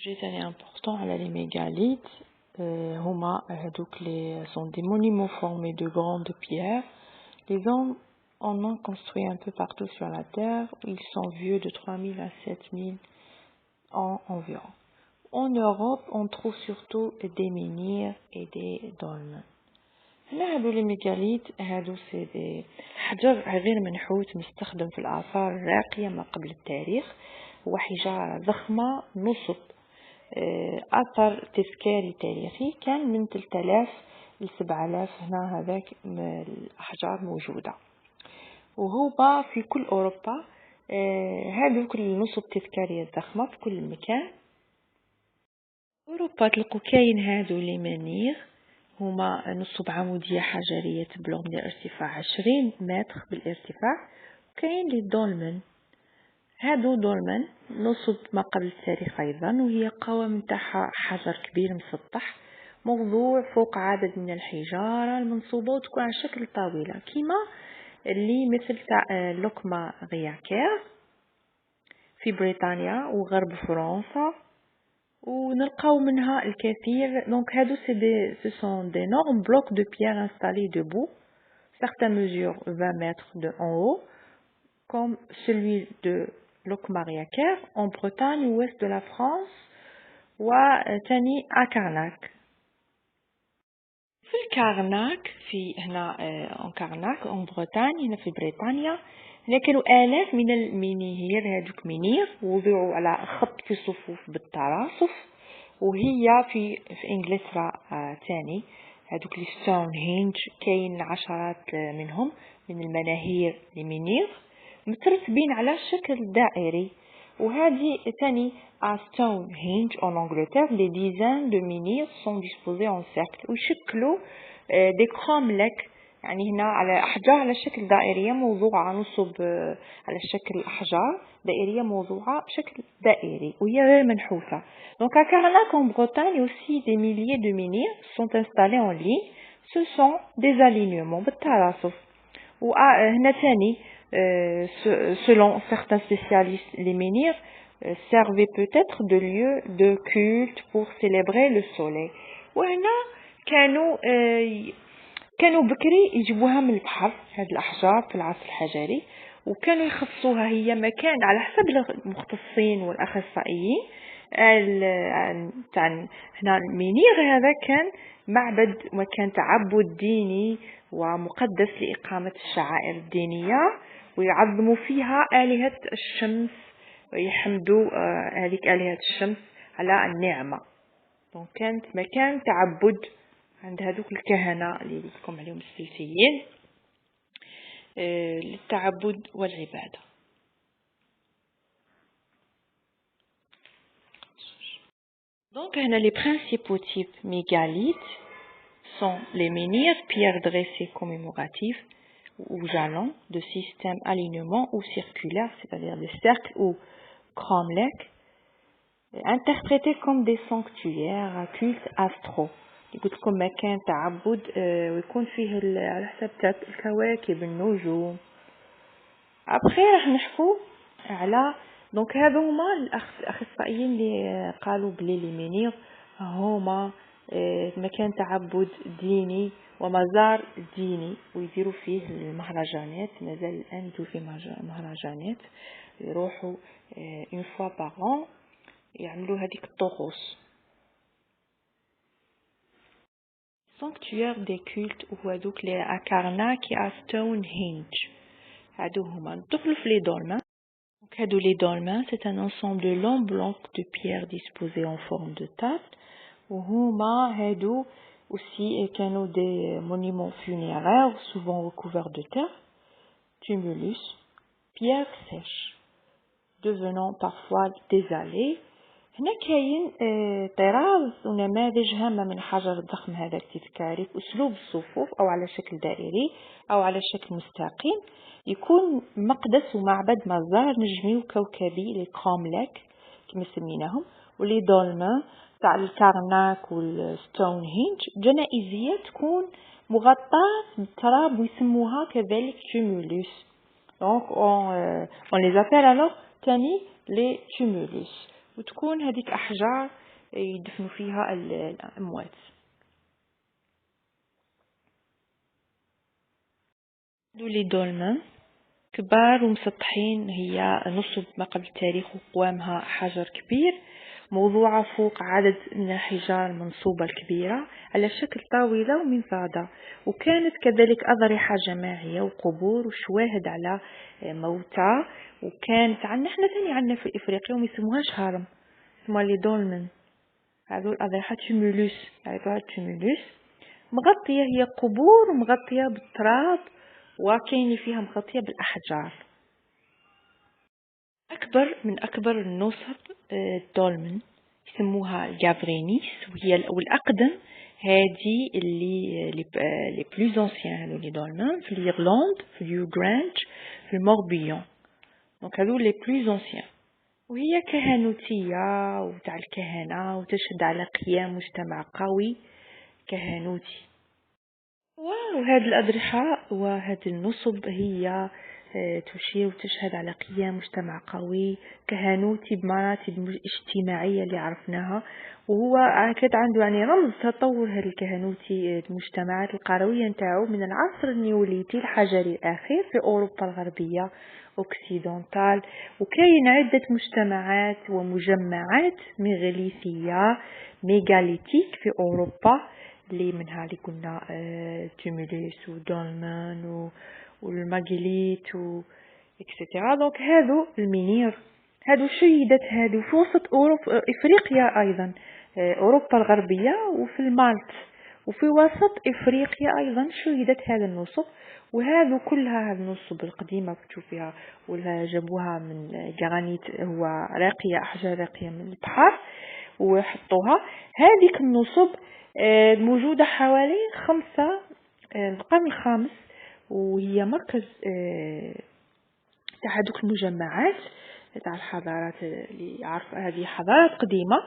sujet très important على les mégalithes. هما هادوك sont des monuments formés de grandes pierres. Les hommes en ont construit un peu partout sur la terre. Ils sont vieux de 3000 à 7000 ans environ. En Europe, on trouve surtout des menhirs et des dolmens. هنا هادو لي ميغاليت هادو سي دي حجر غير منحوت مستخدم في الآثار الراقية ما قبل التاريخ. هو حجارة ضخمة نصب أثر تذكاري تاريخي كان من 3000 ل 7000. هنا هذاك الأحجار موجودة وهو في كل أوروبا. هادو كل النصب التذكارية الضخمة في كل مكان. أوروبا تلقوا كاين هادو لي منير هما نصب عمودية حجرية تبلغ من الارتفاع 20 متر بالارتفاع. وكاين لي دولمن هادو دولمن نصب ما قبل التاريخ أيضا وهي قوام نتاعها حجر كبير مسطح موضوع فوق عدد من الحجارة المنصوبة وتكون على شكل طاولة كيما اللي مثل تاع لوكما غياكير في بريطانيا وغرب فرنسا ونلقاو منها الكثير. Donc هادو ce sont d'énormes blocs de pierre installés debout. Certains mesurent 20 mètres de en haut comme celui de Locmariaker en Bretagne ouest de la France وثاني أكارناك. في الكارناك في هنا en كارناك en Bretagne هنا في بريطانيا هنا كانوا آلاف من المنيهير. هادوك منير وضعوا على خط في صفوف بالتراصف وهي في إنجلترا تاني. هادوك لي ستون هينج كاين عشرات منهم من المناهير لمنير مترتبين على شكل دائري. وهذه ثاني Stonehenge en Angleterre, des dizaines de menhirs sont disposés en cercle ويشكلوا des cromlechs. يعني هنا على أحجار على شكل دائرية موضوعة نصب على شكل أحجار دائرية موضوعة بشكل دائري وهي غير منحوتة. Donc à Carnac en Bretagne aussi des milliers de menhirs sont installés en ligne. Ce sont des alignements بالتراصف. وهنا ثاني selon certains spécialistes les menhirs servaient peut-être de lieu de culte pour célébrer le soleil. وهنا كانوا بكري يجيبوها من البحر هاد الأحجار في العصر الحجري وكانوا يخصوها هي مكان على حسب المختصين والأخصائيين. هنا المنير هذا كان معبد وكان تعبد ديني ومقدس لإقامة الشعائر الدينية ويعظموا فيها آلهة الشمس ويحمدوا هذيك آلهة الشمس على النعمة. دونك كانت مكان تعبد عند هذوك الكهنة اللي لكم عليهم السلفيين للتعبد والعبادة. Donc les principaux types mégalithes sont les menhirs, pierres dressées commémoratives ou jalons de système alignement ou circulaire, c'est-à-dire des cercles ou cromlechs, interprétés comme des sanctuaires à culte astro. يقول لكم مكان تعبد ويكون فيه على حسب الكواكب النجوم. après راح نحكوا على دونك هذو هما الاخصائيين اللي قالوا بلي لي منير هما مكان تعبد ديني ومزار ديني ويديروا فيه المهرجانات. مازال الان يديروا فيه مهرجانات يروحوا une fois par an يعملوا هذيك الطقوس. sanctuaire des cultes وهذوك لي أكارناك à Stonehenge. هادو هما ندخلوا في لي دولمن. هادو لي دولمن c'est un ensemble de longs blocs de pierre disposés en forme de table. وهما هادو aussi كانوا des monuments funéraires souvent recouverts de terre, tumulus, pierres sèches devenant parfois des allées. هنا كاين طراز ونماذج هامة من حجر الضخم هذا التذكاري بأسلوب الصفوف أو على شكل دائري أو على شكل مستقيم يكون مقدس ومعبد مزار نجمي وكوكبي لي كرومليك كما سميناهم ولي دولمن تاع الكارناك والستونهينج جنائزية تكون مغطاة بالتراب ويسموها كذلك tumulus. Donc on les appelle alors تاني les tumulus. وتكون هذيك أحجار يدفنوا فيها الأموات. هادو لي دولمن كبار ومسطحين، هي نصب ما قبل التاريخ، وقوامها حجر كبير موضوعة فوق عدد من الحجار المنصوبة الكبيرة على شكل طاولة ومنفاضة، وكانت كذلك أضرحة جماعية وقبور وشواهد على موتى. وكانت عندنا احنا ثاني عندنا في إفريقيا وميسموهاش هرم، اسمها لي دولمن. هذو الأضرحة تيمولوس، عرفتوها تيمولوس، مغطية، هي قبور مغطية بالتراب وكاين فيها مغطية بالأحجار. من أكبر النصب الدولمن يسموها الجافرينيس، وهي الأقدم. هذه اللي لي بلوز أنسيان، هذو لي دولمن في الإيرلند، في اليوغرانج، في الموربيون. دونك هذو لي بلوز أنسيان، وهي كهنوتية وتاع الكهنة، وتشهد على قيام مجتمع قوي كهنوتي. وهذه الأضرحة وهذه النصب هي تشير وتشهد على قيام مجتمع قوي كهنوتي بمراتب اجتماعية اللي عرفناها، وهو كانت عنده يعني رمز تطور هذا الكهنوتي المجتمعات القروية نتاعو من العصر النيوليتي الحجري الأخير في أوروبا الغربية أوكسيدونتال. وكاين عدة مجتمعات ومجمعات ميغاليثية ميغاليتيك في أوروبا، اللي منها اللي قلنا تيمولوس ودولمن والماغليت و اكسترا. دونك هادو المنير، هادو شيدت هادو في وسط أوروبا إفريقيا أيضا، أوروبا الغربية وفي المالت، وفي وسط إفريقيا أيضا شيدت هذا النصب. وهذو كلها هذه النصب القديمة تشوفيها ولا جابوها من جرانيت، هو راقية، أحجار راقية من البحر وحطوها. هذيك النصب موجودة حوالي 5 القرن الخامس، وهي مركز تاع هذوك المجمعات تاع الحضارات اللي عارف هذه حضارات قديمة.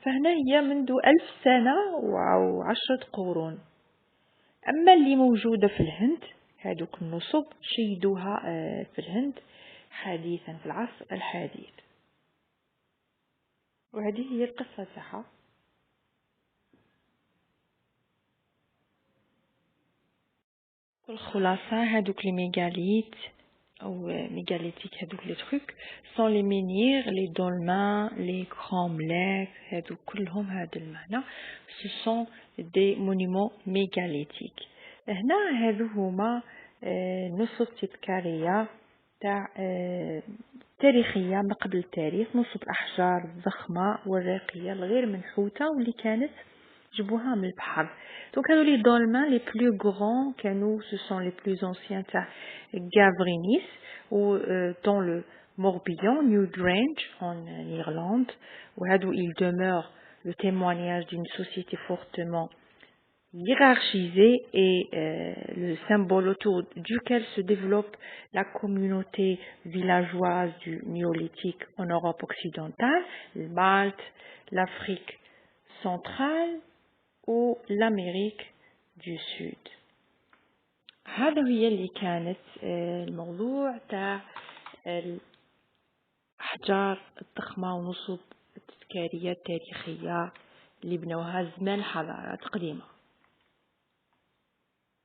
فهنا هي منذ 1000 سنة و10 قرون. أما اللي موجودة في الهند، هذوك النصب شيدوها في الهند حديثا في العصر الحديث. وهذه هي القصة تاعها. الخلاصة، هادوك لي ميغاليت او ميغاليتيك، هادوك لي تروك سون لي مينير، لي دولمين، لي كروملاك، هادو كلهم هذا المعنى، سو سون دي مونيمون ميغاليتيك. هنا هادو هما نصب تذكارية تاع تاريخية ما قبل التاريخ، نصب الأحجار الضخمة والراقية الغير منحوتة واللي كانت جبوها من البحر. دونك هادو لي دولمين لي بلو غران كانوا سو سون لي بلوز انسيان تاع غافرينيس و dans le Morbihan, New Grange en Irlande. وهادو il demeure le témoignage d'une société fortement hiérarchisée et le symbole autour duquel se développe la communauté villageoise du néolithique en Europe occidentale, Malte, l'Afrique centrale ou l'Amérique du Sud. هذا هي اللي كانت الموضوع تاع الأحجار الضخمة ونصب التذكارية التاريخية اللي بنوها زمان حضارات قديمة.